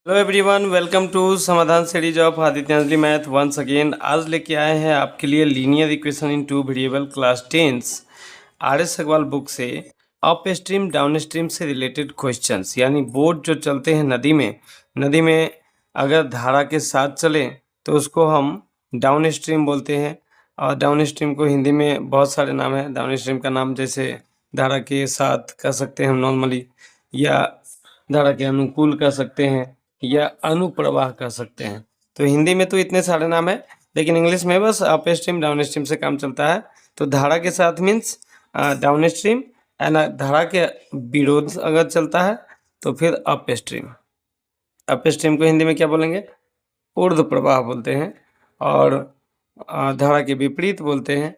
Hello everyone, welcome to Samadhan series of Adityanjali math once again. आज लेके आए हैं आपके लिए linear equation in two variable class 10 R S Aggarwal book से अप स्ट्रीम डाउन स्ट्रीम से रिलेटेड क्वेश्चंस। यानी बोट जो चलते हैं नदी में अगर धारा के साथ चले तो उसको हम डाउन स्ट्रीम बोलते हैं। और डाउन स्ट्रीम को हिंदी में बहुत सारे नाम है। डाउन स्ट्रीम का नाम जैसे धारा के साथ कह सकते हैं हम नॉर्मली, या धारा के अनुकूल कह सकते हैं, या अनुप्रवाह कह सकते हैं। तो हिंदी में तो इतने सारे नाम है, लेकिन इंग्लिश में बस अप स्ट्रीम डाउन स्ट्रीम से काम चलता है। तो धारा के साथ मीन्स डाउन स्ट्रीम, एंड धारा के विरोध अगर चलता है तो फिर अप स्ट्रीम। अप स्ट्रीम को हिंदी में क्या बोलेंगे? ऊर्ध्व प्रवाह बोलते हैं, और धारा के विपरीत बोलते हैं।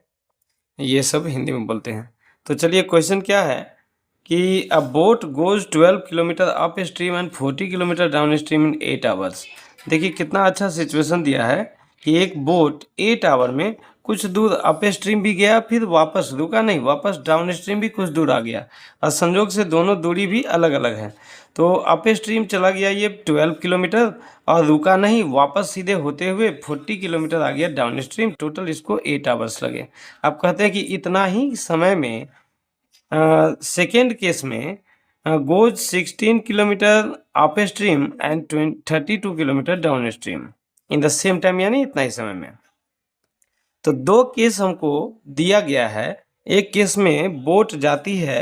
ये सब हिंदी में बोलते हैं। तो चलिए, क्वेश्चन क्या है कि अ boat goes 12 kilometre up stream and 40 kilometre down stream in 8 hours. देखिए कितना अच्छा सिचुएशन दिया है कि एक बोट 8 आवर में कुछ दूर अप स्ट्रीम भी गया, फिर वापस रुका नहीं, वापस डाउन स्ट्रीम भी कुछ दूर आ गया, और संजोग से दोनों दूरी भी अलग अलग है। तो अप स्ट्रीम चला गया ये 12 किलोमीटर, और रुका नहीं, वापस सीधे होते हुए 40 किलोमीटर आ गया डाउन स्ट्रीम। टोटल इसको 8 आवर्स लगे। अब कहते हैं कि इतना ही समय में सेकेंड केस में goes 16 kilometre up stream and 32 kilometre down stream in the same time, यानी इतना ही समय में। तो दो केस हमको दिया गया है। एक केस में बोट जाती है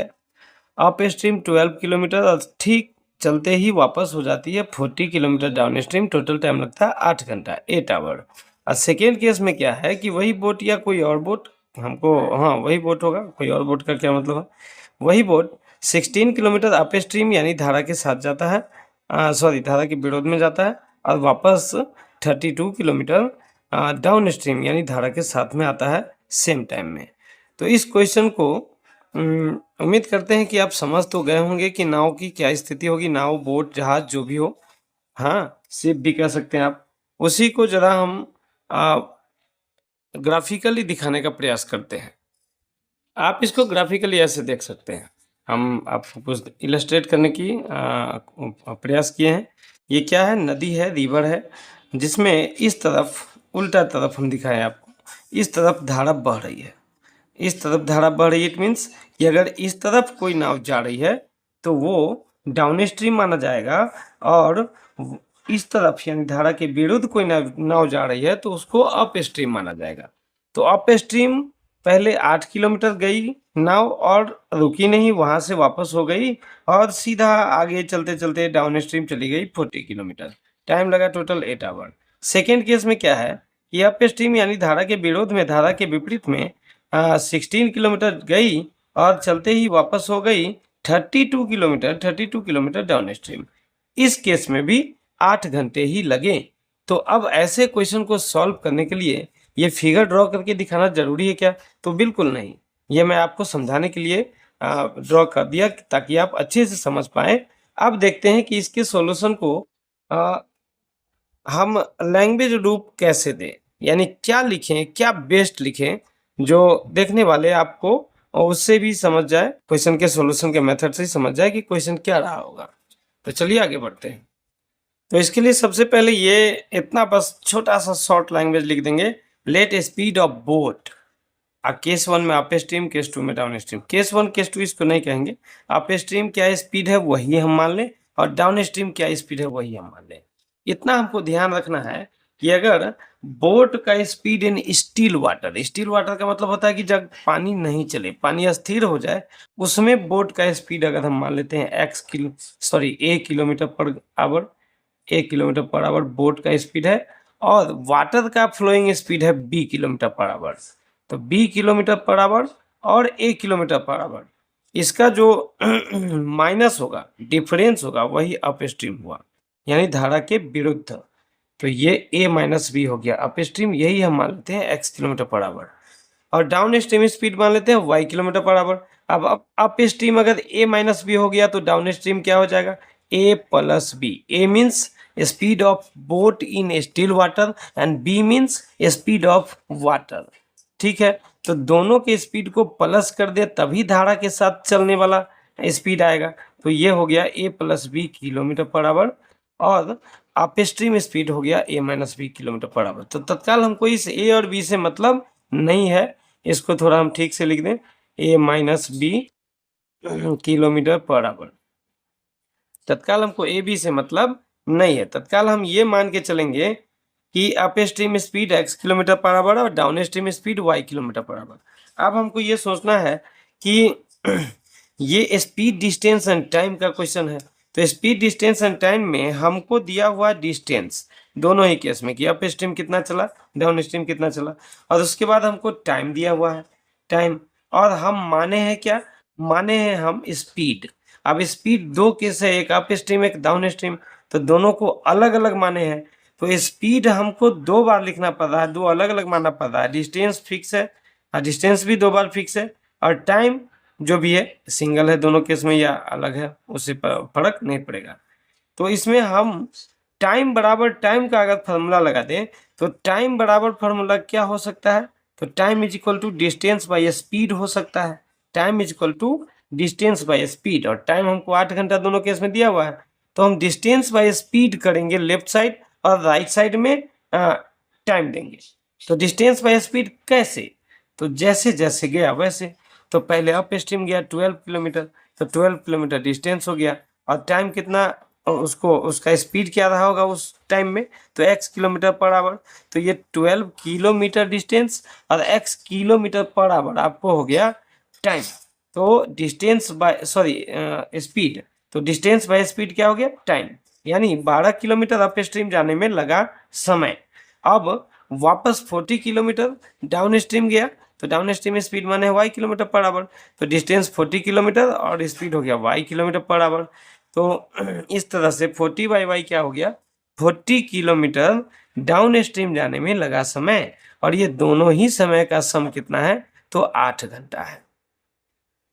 अप स्ट्रीम 12 किलोमीटर और ठीक चलते ही वापस हो जाती है 40 kilometre down stream. Total time लगता है 8 घंटा, 8 आवर। और सेकेंड केस में क्या है कि वही बोट या कोई और बोट हमको, हाँ वही बोट होगा, कोई और बोट का क्या मतलब है, वही बोट 16 किलोमीटर अप स्ट्रीम यानी धारा के साथ जाता है, सॉरी धारा के विरोध में जाता है, और वापस 32 किलोमीटर डाउन स्ट्रीम यानी धारा के साथ में आता है सेम टाइम में। तो इस क्वेश्चन को उम्मीद करते हैं कि आप समझ तो गए होंगे कि नाव की क्या स्थिति होगी। नाव, बोट, जहाज जो भी हो, हाँ शिप भी कह सकते हैं आप। उसी को जरा हम ग्राफिकली दिखाने का प्रयास करते हैं। आप इसको ग्राफिकली ऐसे देख सकते हैं। हम आपको कुछ इलस्ट्रेट करने की प्रयास किए हैं। ये क्या है? नदी है, रिवर है, जिसमें इस तरफ, उल्टा तरफ हम दिखाएं आपको, इस तरफ धारा बह रही है, इस तरफ धारा बह रही है। इट मीन्स कि अगर इस तरफ कोई नाव जा रही है तो वो डाउन स्ट्रीम माना जाएगा, और इस तरफ यानी धारा के विरुद्ध कोई नाव जा रही है तो उसको अप स्ट्रीम माना जाएगा। तो अप स्ट्रीम पहले 8 किलोमीटर गई नाव और रुकी नहीं, वहां से वापस हो गई और सीधा आगे चलते चलते डाउन स्ट्रीम चली गई 40 किलोमीटर। टाइम लगा टोटल 8 आवर। सेकेंड केस में क्या है कि अप स्ट्रीम यानी धारा के विरोध में, धारा के विपरीत में 16 किलोमीटर गई और चलते ही वापस हो गई 32 किलोमीटर डाउन स्ट्रीम। इस केस में भी 8 घंटे ही लगे। तो अब ऐसे क्वेश्चन को सॉल्व करने के लिए ये फिगर ड्रॉ करके दिखाना जरूरी है क्या? तो बिल्कुल नहीं। ये मैं आपको समझाने के लिए ड्रॉ कर दिया ताकि आप अच्छे से समझ पाए। अब देखते हैं कि इसके सॉल्यूशन को हम लैंग्वेज रूप कैसे दें, यानी क्या लिखें, क्या बेस्ट लिखें जो देखने वाले आपको और उससे भी समझ जाए, क्वेश्चन के सॉल्यूशन के मेथड से समझ जाए कि क्वेश्चन क्या रहा होगा। तो चलिए आगे बढ़ते हैं। तो इसके लिए सबसे पहले ये इतना बस छोटा सा शॉर्ट लैंग्वेज लिख देंगे, let speed of boat. Case 1 में अप स्ट्रीम, केस 2 में डाउन स्ट्रीम। केस 1 केस 2 इसको नहीं कहेंगे। अप स्ट्रीम क्या स्पीड है वही हम मान लें, और डाउन स्ट्रीम क्या स्पीड है वही हम मान लें। इतना हमको ध्यान रखना है कि अगर बोट का speed in still water, still water का मतलब होता है कि जब पानी नहीं चले, पानी स्थिर हो जाए, उसमें बोट का स्पीड अगर हम मान लेते हैं a kilometre per hour, 1 kilometre per hour boat का स्पीड है, और वाटर का फ्लोइंग स्पीड है बी किलोमीटर पर आवर। तो बी किलोमीटर पर आवर और 1 किलोमीटर पर आवर, इसका जो माइनस होगा, डिफरेंस होगा, वही अप स्ट्रीम हुआ, यानी धारा के विरुद्ध। तो ये a माइनस बी हो गया अप स्ट्रीम, यही हम मान लेते हैं x किलोमीटर पर आवर, और डाउन स्ट्रीम स्पीड मान लेते हैं y किलोमीटर पर आवर। अब अप स्ट्रीम अगर a माइनस बी हो गया तो डाउन स्ट्रीम क्या हो जाएगा? a plus b. a means speed of boat in still water and b means speed of water. ठीक है, तो दोनों के स्पीड को प्लस कर दे तभी धारा के साथ चलने वाला स्पीड आएगा। तो ये हो गया a plus b kilometre per hour, और अपस्ट्रीम स्पीड हो गया a minus b kilometre per hour. तो तत्काल हमको इस a और b से मतलब नहीं है, इसको थोड़ा हम ठीक से लिख दें, a minus b kilometre per hour. तत्काल हमको ए बी से मतलब नहीं है, तत्काल हम ये मान के चलेंगे कि up stream speed x kilometre per hour और down stream speed y kilometre per hour. अब हमको ये सोचना है कि ये स्पीड डिस्टेंस एंड टाइम का क्वेश्चन है, तो स्पीड डिस्टेंस एंड टाइम में हमको दिया हुआ डिस्टेंस दोनों ही केस में कि अप स्ट्रीम कितना चला, डाउन स्ट्रीम कितना चला, और उसके बाद हमको टाइम दिया हुआ है, टाइम, और हम माने हैं क्या, माने हैं हम स्पीड। अब स्पीड दो केस है, एक अप स्ट्रीम एक डाउन स्ट्रीम, तो दोनों को अलग अलग माने हैं, तो स्पीड हमको दो बार लिखना पड़ रहा है, दो अलग अलग मानना पड़ रहा है। डिस्टेंस फिक्स है, डिस्टेंस भी दो बार फिक्स है, और टाइम जो भी है सिंगल है दोनों केस में या अलग है, उससे फर्क नहीं पड़ेगा। तो इसमें हम टाइम बराबर टाइम का अगर फॉर्मूला लगा दें तो टाइम बराबर फॉर्मूला क्या हो सकता है, तो time is equal to distance by speed हो सकता है। Time is equal to distance by speed, और टाइम हमको 8 घंटा दोनों केस में दिया हुआ है, तो हम डिस्टेंस बाय स्पीड करेंगे लेफ्ट साइड और राइट साइड में टाइम देंगे। तो डिस्टेंस बाय स्पीड कैसे, तो जैसे जैसे गया वैसे, तो पहले अप स्ट्रीम गया 12 किलोमीटर, तो 12 किलोमीटर डिस्टेंस हो गया, और टाइम कितना, उसको उसका स्पीड क्या रहा होगा उस टाइम में, तो x किलोमीटर पर आवर, तो ये 12 किलोमीटर डिस्टेंस और x किलोमीटर पर आवर आपको हो गया टाइम। तो डिस्टेंस बाय स्पीड, तो डिस्टेंस बाय स्पीड क्या हो गया, टाइम, यानी 12 किलोमीटर अप स्ट्रीम जाने में लगा समय। अब वापस 40 किलोमीटर डाउन स्ट्रीम गया, तो डाउन स्ट्रीम स्पीड माने y किलोमीटर पर आवर, तो डिस्टेंस 40 किलोमीटर और स्पीड हो गया y किलोमीटर पर आवर। तो इस तरह से 40 बाई y क्या हो गया, 40 किलोमीटर डाउन स्ट्रीम जाने में लगा समय, और ये दोनों ही समय का सम कितना है, तो 8 घंटा है।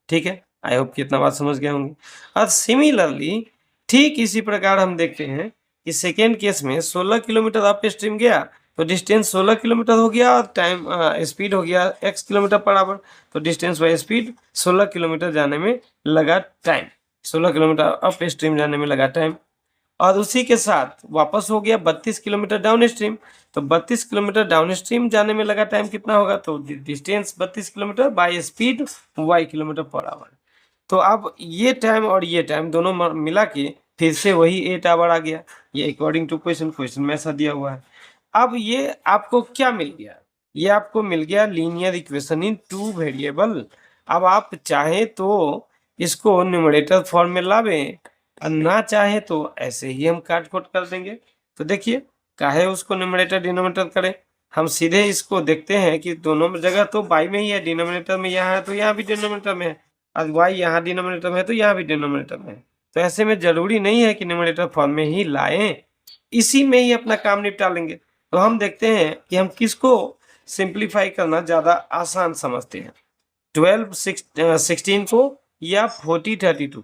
ठीक है, आई होप कि इतना बात समझ गए होंगे। और सिमिलरली ठीक इसी प्रकार हम देखते हैं कि सेकेंड केस में 16 किलोमीटर अप स्ट्रीम गया, तो डिस्टेंस 16 किलोमीटर हो गया और टाइम स्पीड हो गया x किलोमीटर पर आवर, तो डिस्टेंस बाय स्पीड 16 किलोमीटर जाने में लगा टाइम, 16 किलोमीटर अप स्ट्रीम जाने में लगा टाइम। और उसी के साथ वापस हो गया 32 किलोमीटर डाउन स्ट्रीम, तो 32 किलोमीटर डाउन स्ट्रीम जाने में लगा टाइम कितना होगा, तो distance 32 kilometre by speed y kilometre per hour. तो अब ये टाइम और ये टाइम दोनों मिला के फिर से वही 8 आवर आ गया, ये अकॉर्डिंग टू क्वेश्चन में ऐसा दिया हुआ है। अब ये आपको क्या मिल गया, ये आपको मिल गया linear equation in two variable. अब आप चाहे तो इसको न्यूमरेटर फॉर्म में लावें, और ना चाहे तो ऐसे ही हम काट खोट कर देंगे। तो देखिए, काहे उसको न्यूमरेटर डिनोमिनेटर करें, हम सीधे इसको देखते हैं कि दोनों जगह तो बाई में ही है, डिनोमिनेटर में यहाँ है तो यहाँ भी डिनोमिनेटर में है, और y यहाँ डिनोमिनेटर में है तो यहाँ भी डिनोमिनेटर में है। तो ऐसे में जरूरी नहीं है कि न्यूमरेटर फॉर्म में ही लाएं, इसी में ही अपना काम निपटा लेंगे। तो हम देखते हैं कि हम किसको सिंप्लीफाई करना ज्यादा आसान समझते हैं, 16 को या 32।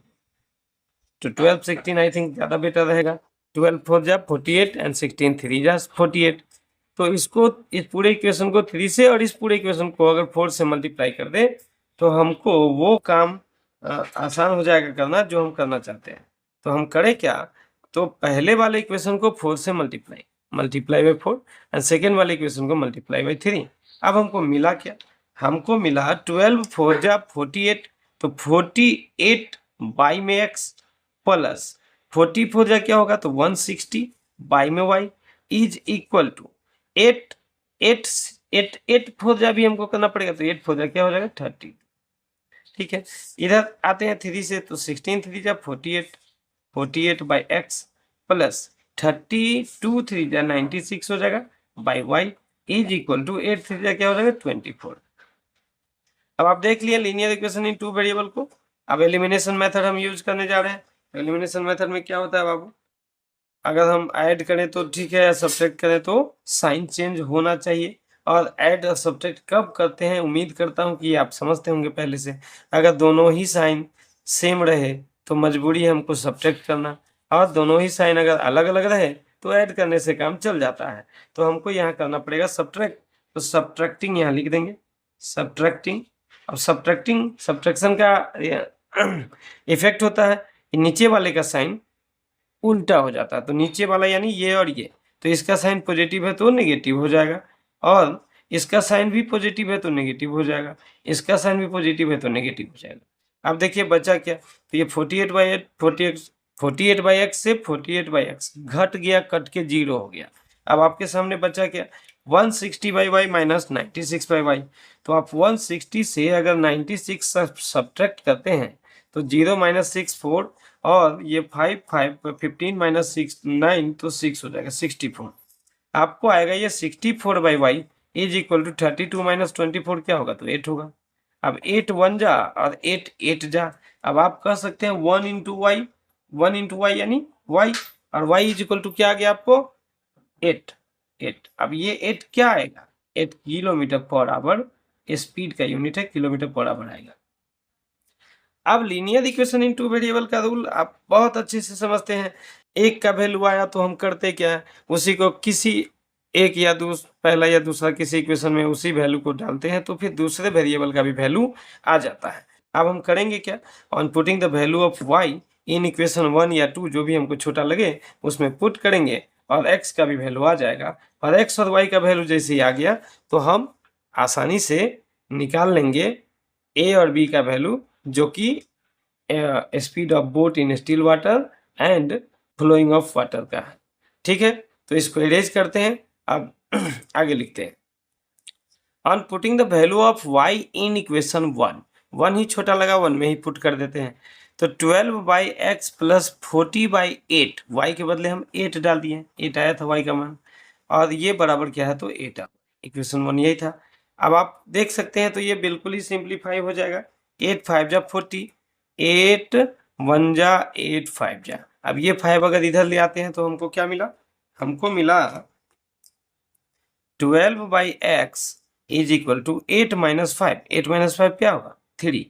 तो 16 आई थिंक ज्यादा बेटर रहेगा, 4 जा 48 एंड 3 जा 48। तो इसको, इस पूरे इक्वेशन को 3 से और इस पूरे इक्वेशन को अगर 4 से मल्टीप्लाई कर दे तो हमको वो काम आसान हो जाएगा करना जो हम करना चाहते हैं। तो हम करें क्या, तो पहले वाले इक्वेशन को 4 से मल्टीप्लाई बाई 4 एंड सेकेंड वाले इक्वेशन को मल्टीप्लाई बाई 3। अब हमको मिला क्या, हमको मिला 12 4 जा 48, तो 48 बाई में x प्लस 44 जा क्या होगा, तो 160 बाई में y इज इक्वल टू 8 8 8 8 4 जा भी हमको करना पड़ेगा, तो 8 4 जा क्या हो जाएगा 30। ठीक है, इधर आते हैं 3 से, तो 16 3 जा 48, 48 बाई एक्स प्लस 32 3 जा 96 हो जाएगा by y is equal to 8 3 जा क्या हो जाएगा 24। अब आप देख लिए linear equation in two variable को। अब एलिमिनेशन मेथड हम यूज करने जा रहे हैं। एलिमिनेशन मेथड में क्या होता है बाबू, अगर हम ऐड करें तो ठीक है, सब्ट्रैक्ट करें तो साइन चेंज होना चाहिए। और ऐड और सब्ट्रैक्ट कब करते हैं, उम्मीद करता हूं कि आप समझते होंगे पहले से। अगर दोनों ही साइन सेम रहे तो मजबूरी है हमको सब्ट्रैक्ट करना, और दोनों ही साइन अगर अलग अलग रहे तो ऐड करने से काम चल जाता है। तो हमको यहाँ करना पड़ेगा सब्ट्रैक्ट, तो सब्ट्रैक्टिंग यहाँ लिख देंगे, सब्ट्रैक्टिंग। अब सब्ट्रैक्शन का इफेक्ट होता है कि नीचे वाले का साइन उल्टा हो जाता है, तो नीचे वाला यानी ये और ये, तो इसका साइन पॉजिटिव है तो नेगेटिव हो जाएगा, और इसका साइन भी पॉजिटिव है तो नेगेटिव हो जाएगा, इसका साइन भी पॉजिटिव है तो नेगेटिव हो जाएगा। अब देखिए बचा क्या, तो ये 48/8 48/x से 48/x घट गया, कट के 0 हो गया। अब आपके सामने बचा क्या, 160/y माइनस 96/y। तो आप 160 से अगर 96 सब्ट्रैक्ट करते हैं तो 0 माइनस 6 4, और ये 15 माइनस 6 9, तो 6 हो जाएगा 64। आपको आएगा ये 64/y is equal to 32 minus 24 क्या होगा, तो 8 होगा। अब 8 1 जा और 8 8 जा। अब आप कह सकते हैं 1 इंटू वाई, 1 इंटू वाई यानी y, और y इज इक्वल टू क्या आ गया आपको, 8 8। अब ये 8 क्या आएगा, 8 किलोमीटर पर आवर, स्पीड का यूनिट है किलोमीटर पर आवर आएगा। अब linear equation in two variable का रूल आप बहुत अच्छे से समझते हैं। एक का वैल्यू आया तो हम करते क्या है, उसी को किसी एक या पहला या दूसरा किसी इक्वेशन में उसी वैल्यू को डालते हैं, तो फिर दूसरे वेरिएबल का भी वैल्यू आ जाता है। अब हम करेंगे क्या, on putting the value of y in equation 1 या 2, जो भी हमको छोटा लगे उसमें पुट करेंगे, और एक्स का भी वैल्यू आ जाएगा, और एक्स और वाई का वैल्यू जैसे ही आ गया तो हम आसानी से निकाल लेंगे ए और बी का वैल्यू, जो कि speed of boat in still water and flowing of water का है। ठीक है, तो इसको इरेज करते हैं। अब आगे लिखते हैं, on putting the value of y in equation 1, 1 ही छोटा लगा, 1 में ही पुट कर देते हैं। तो 12/x प्लस 40/8, y के बदले हम 8 डाल दिए, 8 आया था y का मान, और ये बराबर क्या है, तो 8 आ, इक्वेशन 1 यही था। अब आप देख सकते हैं तो ये बिल्कुल ही सिंप्लीफाई हो जाएगा, 8 5 जा 40, 8 1 जा 8 5 जा। अब ये 5 अगर इधर ले आते हैं तो हमको क्या मिला, हमको मिला 12/x is equal to 8 minus 5, 8 minus 5 क्या होगा, 3।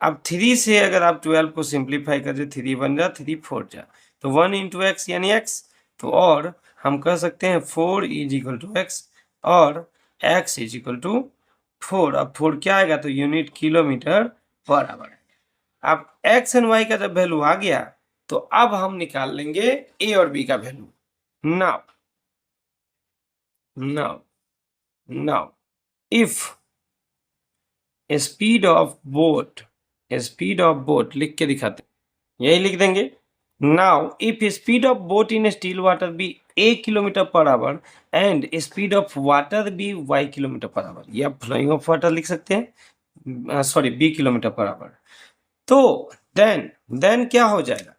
अब 3 से अगर आप 12 को सिंप्लीफाई कर दे, 3 1 जा 3 4 जा, तो 1 इंटू एक्स यानी x, तो और हम कह सकते हैं 4 इज इक्वल टू एक्स, और x इज इक्वल टू 4। अब 4 क्या आएगा, तो यूनिट किलोमीटर पर आवर। अब x एंड y का जब वैल्यू आ गया तो अब हम निकाल लेंगे a और b का वैल्यू। Now now now if speed of boat लिख के दिखाते, यही लिख देंगे। Now if speed of boat in still water be a kilometre per hour and speed of water be y kilometre per hour, या फ्लोइंग ऑफ वाटर लिख सकते हैं, sorry b kilometre per hour, तो देन क्या हो जाएगा।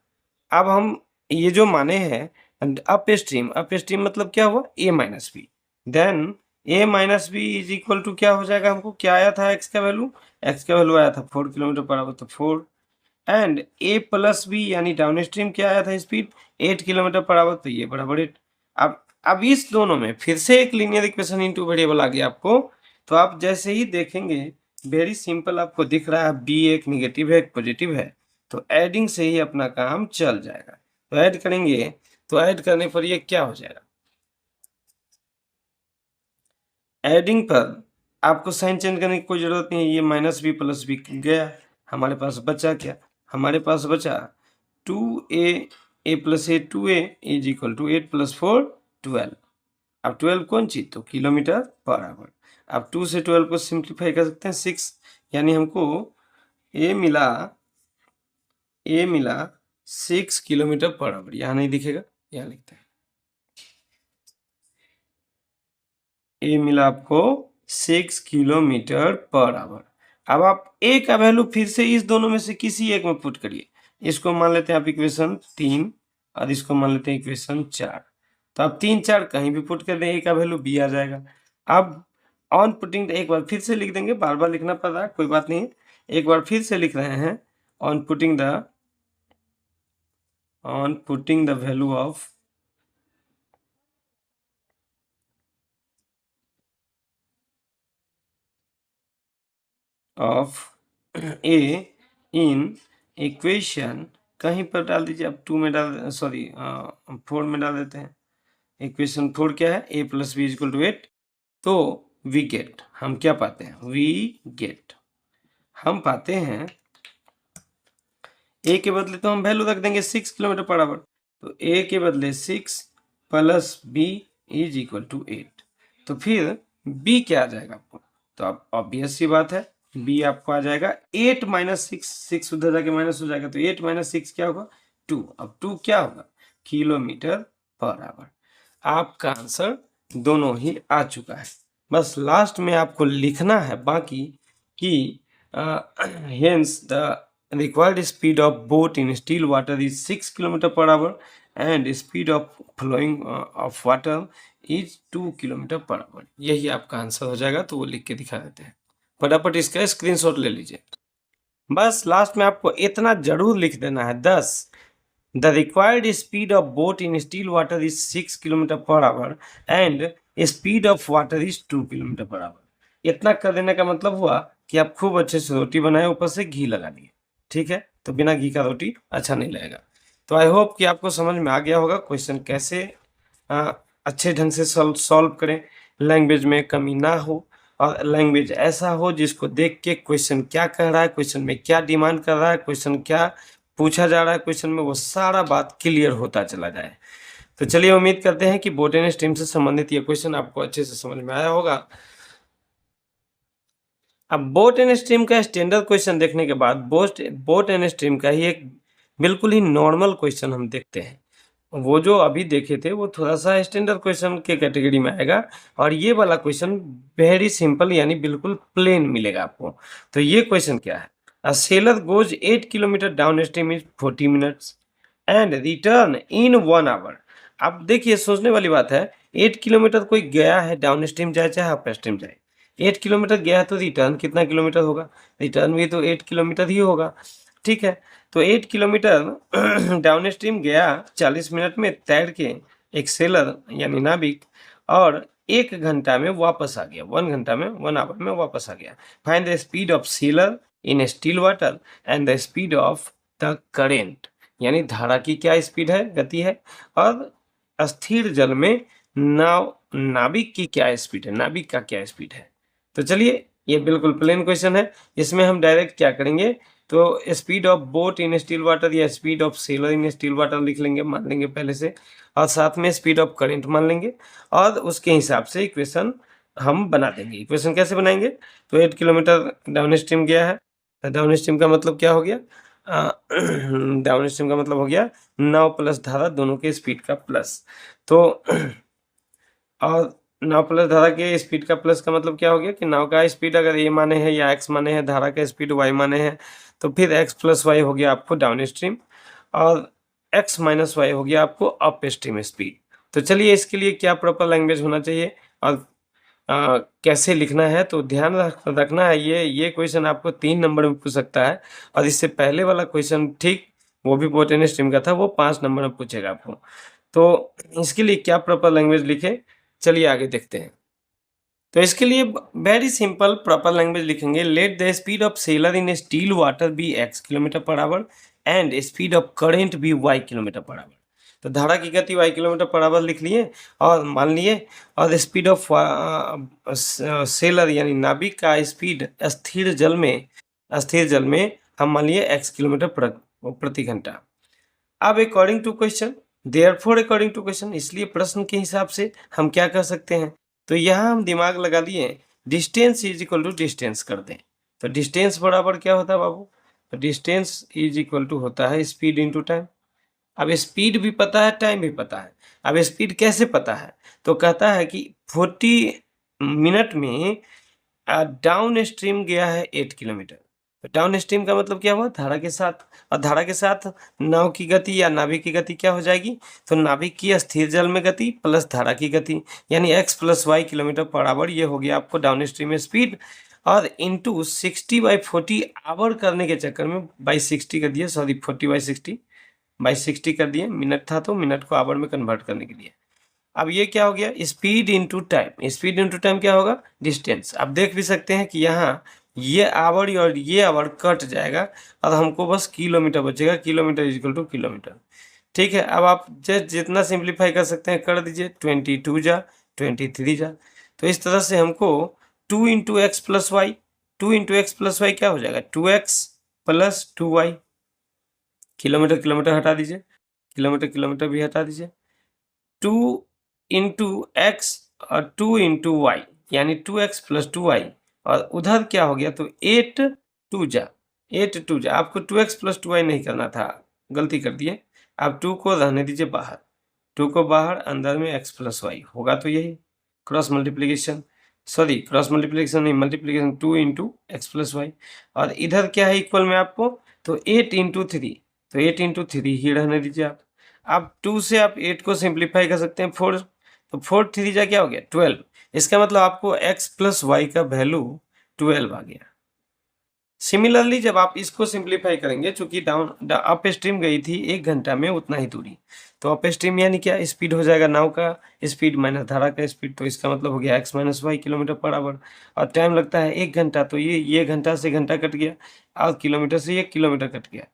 अब हम ये जो माने हैं अप स्ट्रीम मतलब क्या हुआ, a minus b, then a minus b is equal to क्या हो जाएगा, हमको क्या आया था, x का वैल्यू आया था 4 किलोमीटर पर आवर, तो 4, एंड a प्लस बी यानी डाउन स्ट्रीम क्या आया था, स्पीड 8 किलोमीटर पर आवर, तो ये बराबर 8। अब इस दोनों में फिर से एक linear equation in two variable आ गया आपको, तो आप जैसे ही देखेंगे वेरी सिंपल आपको दिख रहा है, b एक निगेटिव है एक पॉजिटिव है, तो एडिंग से ही अपना काम चल जाएगा। तो ऐड करेंगे, तो ऐड करने पर ये क्या हो जाएगा, एडिंग पर आपको साइन चेंज करने की कोई जरूरत नहीं है, ये माइनस बी प्लस बी गया, हमारे पास बचा क्या, हमारे पास बचा 2a plus a 2a is equal to 8 plus 4 12। अब 12 कौन चीज, तो किलोमीटर पर आवर। अब 2 से 12 को सिंप्लीफाई कर सकते हैं 6, यानी हमको a मिला 6 किलोमीटर पर आवर, यहाँ नहीं दिखेगा, यहाँ लिखते हैं, a मिला आपको 6 किलोमीटर पर आवर। अब आप a का वैल्यू फिर से इस दोनों में से किसी एक में पुट करिए, इसको मान लेते हैं आप इक्वेशन 3 और इसको मान लेते हैं इक्वेशन 4, तो आप 3 4 कहीं भी पुट कर दें a का वैल्यू b आ जाएगा। अब ऑन पुटिंग, एक बार फिर से लिख देंगे, बार बार लिखना पड़ रहा है कोई बात नहीं, एक बार फिर से लिख रहे हैं, on putting the value of a in equation, कहीं पर डाल दीजिए, अब 2 में डाल, सॉरी 4 में डाल देते हैं। इक्वेशन 4 क्या है, a plus b equal to 8, तो वी गेट, हम क्या पाते हैं, हम पाते हैं a के बदले तो हम वैल्यू रख देंगे 6 किलोमीटर पर आवर, तो a के बदले 6 plus b is equal to 8। तो फिर b क्या आ जाएगा आपको? तो अब ऑब्वियस सी बात है, b आपको आ जाएगा 8 माइनस 6, 6 उधर जाके माइनस हो जाएगा, तो 8 माइनस 6 क्या होगा? 2। अब 2 क्या होगा? Kilometre per our. आपका आंसर दोनों ही आ चुका है। बस लास्ट में आपको लिखना है बाकी कि hence the required speed of boat in still water is 6 kilometre per our and speed of flowing of water is 2 kilometre per our. यही आपका आंसर हो जाएगा, तो वो लिख के दिखा देते हैं। फटाफट इसका स्क्रीनशॉट ले लीजिए। बस लास्ट में आपको इतना जरूर लिख देना है 10। The required speed of boat in still water is 6 kilometre per hour and speed of water is 2 kilometre per our. इतना कर देने का मतलब हुआ कि आप खूब अच्छे से रोटी बनाए, ऊपर से घी लगा दिए। ठीक है, तो बिना घी का रोटी अच्छा नहीं लगेगा। तो आई होप कि आपको समझ में आ गया होगा क्वेश्चन कैसे अच्छे ढंग से सॉल्व करें, लैंग्वेज में कमी ना हो और लैंग्वेज ऐसा हो जिसको देख के क्वेश्चन क्या कह रहा है, क्वेश्चन में क्या डिमांड कर रहा है, क्वेश्चन क्या पूछा जा रहा है क्वेश्चन में, वो सारा बात क्लियर होता चला जाए। तो चलिए उम्मीद करते हैं कि बोट एंड स्ट्रीम से संबंधित ये क्वेश्चन आपको अच्छे से समझ में आया होगा। अब बोट एंड स्ट्रीम का स्टैंडर्ड क्वेश्चन देखने के बाद बोट एंड स्ट्रीम का ही एक बिल्कुल ही नॉर्मल क्वेश्चन हम देखते हैं। वो जो अभी देखे थे वो थोड़ा सा स्टैंडर्ड क्वेश्चन के कैटेगरी में आएगा, और ये वाला क्वेश्चन वेरी सिंपल यानी बिल्कुल प्लेन मिलेगा आपको। तो ये क्वेश्चन क्या है? A sailor goes 8 kilometre down stream in 40 minutes and return in 1 hour. अब देखिए सोचने वाली बात है, 8 किलोमीटर कोई गया है डाउन स्ट्रीम जाए चाहे अप स्ट्रीम जाए, 8 किलोमीटर गया है तो रिटर्न कितना किलोमीटर होगा? रिटर्न भी तो 8 किलोमीटर ही होगा। ठीक है, तो 8 किलोमीटर डाउन स्ट्रीम गया 40 मिनट में तैर के एक सेलर यानी नाविक, और 1 घंटा में वापस आ गया, 1 घंटा में 1 आवर में वापस आ गया। Find the speed of sailor in still water and the speed of the current, यानी धारा की क्या स्पीड है, गति है, और अस्थिर जल में नाविक की क्या स्पीड है, नाविक का क्या स्पीड है। तो चलिए ये बिल्कुल प्लेन क्वेश्चन है, इसमें हम डायरेक्ट क्या करेंगे, तो speed of boat in still water या speed of sailor in still water लिख लेंगे, मान लेंगे पहले से, और साथ में स्पीड ऑफ करंट मान लेंगे, और उसके हिसाब से इक्वेशन हम बना देंगे। इक्वेशन कैसे बनाएंगे? तो 8 किलोमीटर डाउन स्ट्रीम गया है, डाउन स्ट्रीम का मतलब क्या हो गया? डाउन स्ट्रीम का मतलब हो गया नाव प्लस धारा दोनों के स्पीड का प्लस। तो और नाव प्लस धारा के स्पीड का प्लस का मतलब क्या हो गया कि नाव का स्पीड अगर ए माने है या एक्स माने है, धारा का स्पीड वाई माने है, तो फिर एक्स प्लस वाई हो गया आपको डाउन स्ट्रीम, और एक्स माइनस वाई हो गया आपको अप स्ट्रीम स्पीड। तो चलिए इसके लिए क्या प्रॉपर लैंग्वेज होना चाहिए और कैसे लिखना है, तो ध्यान रखना है, ये क्वेश्चन आपको 3 नंबर में पूछ सकता है, और इससे पहले वाला क्वेश्चन ठीक वो भी बोट एंड स्ट्रीम का था, वो 5 नंबर में पूछेगा आपको। तो इसके लिए क्या प्रॉपर लैंग्वेज लिखे, चलिए आगे देखते हैं। तो इसके लिए वेरी सिंपल प्रॉपर लैंग्वेज लिखेंगे, let the speed of sailor in still water be x kilometre per hour and speed of current be y kilometre per hour. तो धारा की गति y किलोमीटर पर आवर लिख लिए और मान लिए, और स्पीड ऑफ सेलर यानी नाविक का स्पीड स्थिर जल में हम मान लिए x किलोमीटर प्रति घंटा। अब according to question, therefore according to question, इसलिए प्रश्न के हिसाब से हम क्या कर सकते हैं, तो यहाँ हम दिमाग लगा लिए, distance is equal to distance कर दें। तो डिस्टेंस बराबर क्या होता है बाबू? तो डिस्टेंस इज इक्वल टू होता है स्पीड इंटू टाइम। अब स्पीड भी पता है, टाइम भी पता है। अब स्पीड कैसे पता है? तो कहता है कि 40 मिनट में डाउन स्ट्रीम गया है 8 किलोमीटर। तो डाउन स्ट्रीम का मतलब क्या हुआ? धारा के साथ, और धारा के साथ नाव की गति या नाविक की गति क्या हो जाएगी? तो नाविक की स्थिर जल में गति प्लस धारा की गति, यानी x plus y kilometre per hour, ये हो गया आपको डाउन स्ट्रीम में स्पीड, और इंटू 60/40 आवर करने के चक्कर में बाई 60 कर दिया, सॉरी 40/60 कर दिए, मिनट था तो मिनट को आवर में कन्वर्ट करने के लिए। अब ये क्या हो गया? Speed into time. Speed into time क्या होगा? डिस्टेंस। अब देख भी सकते हैं कि यहाँ ये आवर और ये आवर कट जाएगा और हमको बस किलोमीटर बचेगा, किलोमीटर इक्वल टू किलोमीटर। ठीक है, अब आप जितना सिंप्लीफाई कर सकते हैं कर दीजिए, 22 जा 23 जा। तो इस तरह से हमको 2 into x plus y, 2 into x plus y क्या हो जाएगा? 2x plus 2y। Kilometre kilometre हटा दीजिए, किलोमीटर किलोमीटर भी हटा दीजिए, 2 इंटू एक्स और 2 इंटू वाई, यानी 2x प्लस 2y, और उधर क्या हो गया, तो 8 टू जा, आपको 2x प्लस 2y नहीं करना था, गलती कर दिए। आप 2 को रहने दीजिए बाहर, 2 को बाहर, अंदर में x प्लस वाई होगा, तो यही cross multiplication, sorry cross multiplication नहीं, multiplication 2 into x plus y, और इधर क्या है इक्वल में आपको, तो 8 इंटू 3, तो 8 इंटू 3 ही रहने दीजिए आप। अब 2 से आप 8 को सिंप्लीफाई कर सकते हैं 4, तो 4 3 जा क्या हो गया 12, इसका मतलब आपको x प्लस वाई का वैल्यू 12 आ गया। सिमिलरली जब आप इसको सिंप्लीफाई करेंगे, चूंकि डाउन अप स्ट्रीम गई थी 1 घंटा में उतना ही दूरी, तो अप स्ट्रीम यानी क्या, स्पीड हो जाएगा नाव का स्पीड माइनस धारा का स्पीड, तो इसका मतलब हो गया x minus y kilometre per hour, और टाइम लगता है 1 घंटा, तो ये घंटा से घंटा कट गया, और किलोमीटर से 1 किलोमीटर कट गया।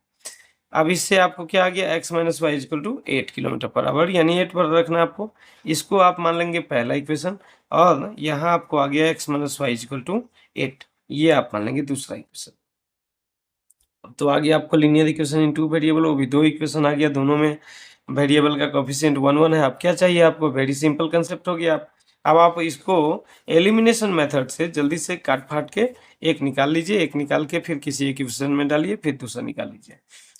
अब इससे आपको क्या आ गया, x minus y is equal to 8 kilometre per hour, यानी 8 पर रखना आपको, इसको आप मान लेंगे पहला इक्वेशन, और यहाँ आपको आ गया x minus y is equal to 8, ये आप मान लेंगे दूसरा इक्वेशन। तो आ गया आपको linear equation in two variable, वो भी 2 इक्वेशन आ गया, दोनों में वेरिएबल का कोएफिशिएंट 1 1 है। अब क्या चाहिए आपको, वेरी सिंपल कंसेप्ट हो गया। अब आप इसको एलिमिनेशन मेथड से जल्दी से काट फाट के एक निकाल लीजिए, एक निकाल के फिर किसी एक इक्वेशन में डालिए, फिर दूसरा निकाल लीजिए।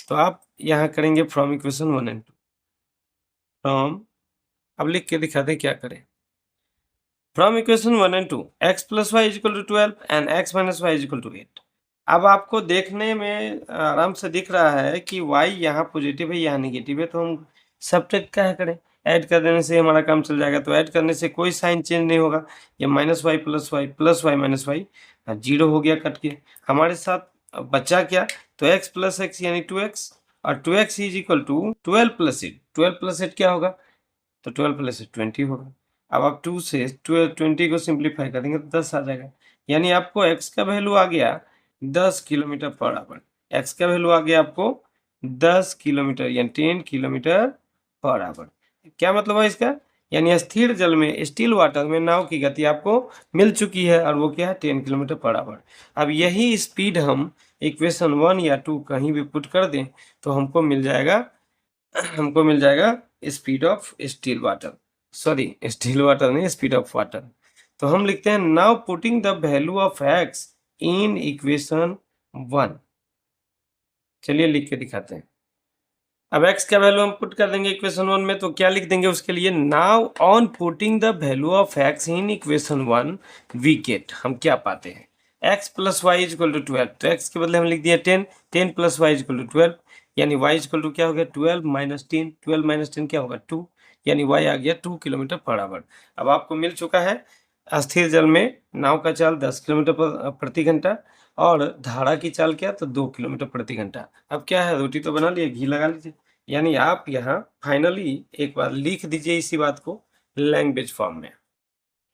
तो आप यहाँ करेंगे फ्रॉम इक्वेशन 1 एंड 2, फ्रॉम, अब लिख के दिखा दें क्या करें, from equation 1 and 2 x plus y equal to 12 and x minus y equal to 8। अब आपको देखने में आराम से दिख रहा है कि y यहाँ पॉजिटिव है, यहाँ नेगेटिव है, तो हम सब्ट्रैक्ट क्या करें, ऐड कर देने से हमारा काम चल जाएगा। तो ऐड करने से कोई साइन चेंज नहीं होगा, ये minus y plus y minus y, zero हो गया कट के। हमारे साथ बचा क्या, तो x प्लस एक्स यानी 2x, और 2x is equal to 12 plus 8, 12 plus 8 क्या होगा, तो 12 प्लस 8 20 होगा। अब आप 2 से 20 को सिंप्लीफाई करेंगे तो 10 आ जाएगा, यानी आपको x का वैल्यू आ गया 10 किलोमीटर पर आवर, x का वैल्यू आ गया आपको 10 किलोमीटर यानी 10 किलोमीटर पर आवर। क्या मतलब है इसका, यानी स्थिर जल में, स्टिल वाटर में नाव की गति आपको मिल चुकी है, और वो क्या है 10 किलोमीटर पर आवर। अब यही स्पीड हम इक्वेशन 1 या 2 कहीं भी पुट कर दें तो हमको मिल जाएगा speed of still water, sorry still water नहीं, स्पीड ऑफ वाटर। तो हम लिखते हैं now putting the value of x in equation 1। चलिए लिख के दिखाते हैं। अब x का वैल्यू हम पुट कर देंगे इक्वेशन 1 में, तो क्या लिख देंगे उसके लिए, now on putting the value of x in equation 1 we get, हम क्या पाते हैं, x plus y equal to 12, तो x के बदले हम लिख दिया 10, 10 प्लस वाई इक्वल टू 12, यानी y इक्वल टू क्या हो गया 12 माइनस 10, 12 माइनस 10 क्या होगा 2, यानी y आ गया 2 किलोमीटर पर आवर। अब आपको मिल चुका है अस्थिर जल में नाव का चाल 10 किलोमीटर प्रति घंटा, और धारा की चाल क्या, तो 2 किलोमीटर प्रति घंटा। अब क्या है, रोटी तो बना लिए, घी लगा लीजिए, यानी आप यहाँ फाइनली एक बार लिख दीजिए इसी बात को लैंग्वेज फॉर्म में।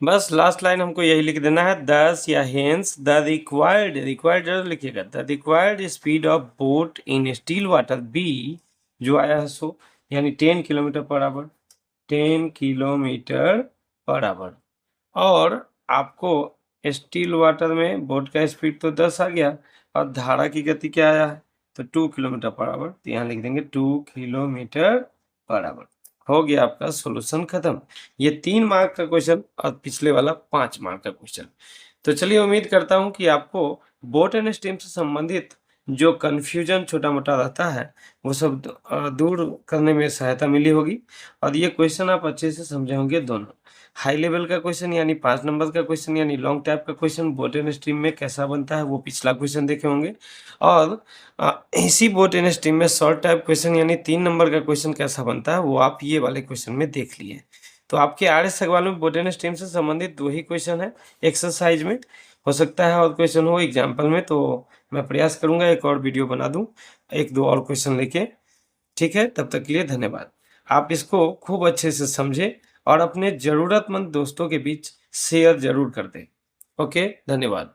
बस लास्ट लाइन हमको यही लिख देना है, दस या हेंस द रिक्वायर्ड जरूर लिखिएगा, the required speed of boat in still water be, जो आया है सो, यानी 10 kilometre per our, 10 kilometre per hour. और आपको स्टिल वाटर में बोट का स्पीड तो 10 आ गया, और धारा की गति क्या आया है, तो 2 किलोमीटर पर आवर, तो यहाँ लिख देंगे 2 किलोमीटर पर आवर। हो गया आपका सॉल्यूशन खत्म। ये 3 मार्क का क्वेश्चन और पिछले वाला 5 मार्क का क्वेश्चन। तो चलिए उम्मीद करता हूँ कि आपको बोट एंड स्ट्रीम से संबंधित जो कन्फ्यूजन छोटा मोटा रहता है वो सब दूर करने में सहायता मिली होगी, और ये क्वेश्चन आप अच्छे से समझे होंगे। दोनों हाई लेवल का क्वेश्चन यानी 5 नंबर का क्वेश्चन यानी लॉन्ग टाइप का क्वेश्चन बोट एंड स्ट्रीम में कैसा बनता है वो पिछला क्वेश्चन देखे होंगे, और इसी बोट एंड स्ट्रीम में शॉर्ट टाइप क्वेश्चन यानी 3 नंबर का क्वेश्चन कैसा बनता है वो आप ये वाले क्वेश्चन में देख लिए। तो आपके आर्य सवाल में बोट एंड स्ट्रीम से संबंधित 2 ही क्वेश्चन है एक्सरसाइज में, हो सकता है और क्वेश्चन हो एग्जाम्पल में, तो मैं प्रयास करूंगा एक और वीडियो बना दूं 1-2 और क्वेश्चन लेके। ठीक है, तब तक के लिए धन्यवाद। आप इसको खूब अच्छे से समझे और अपने जरूरतमंद दोस्तों के बीच शेयर जरूर कर दें। ओके, धन्यवाद।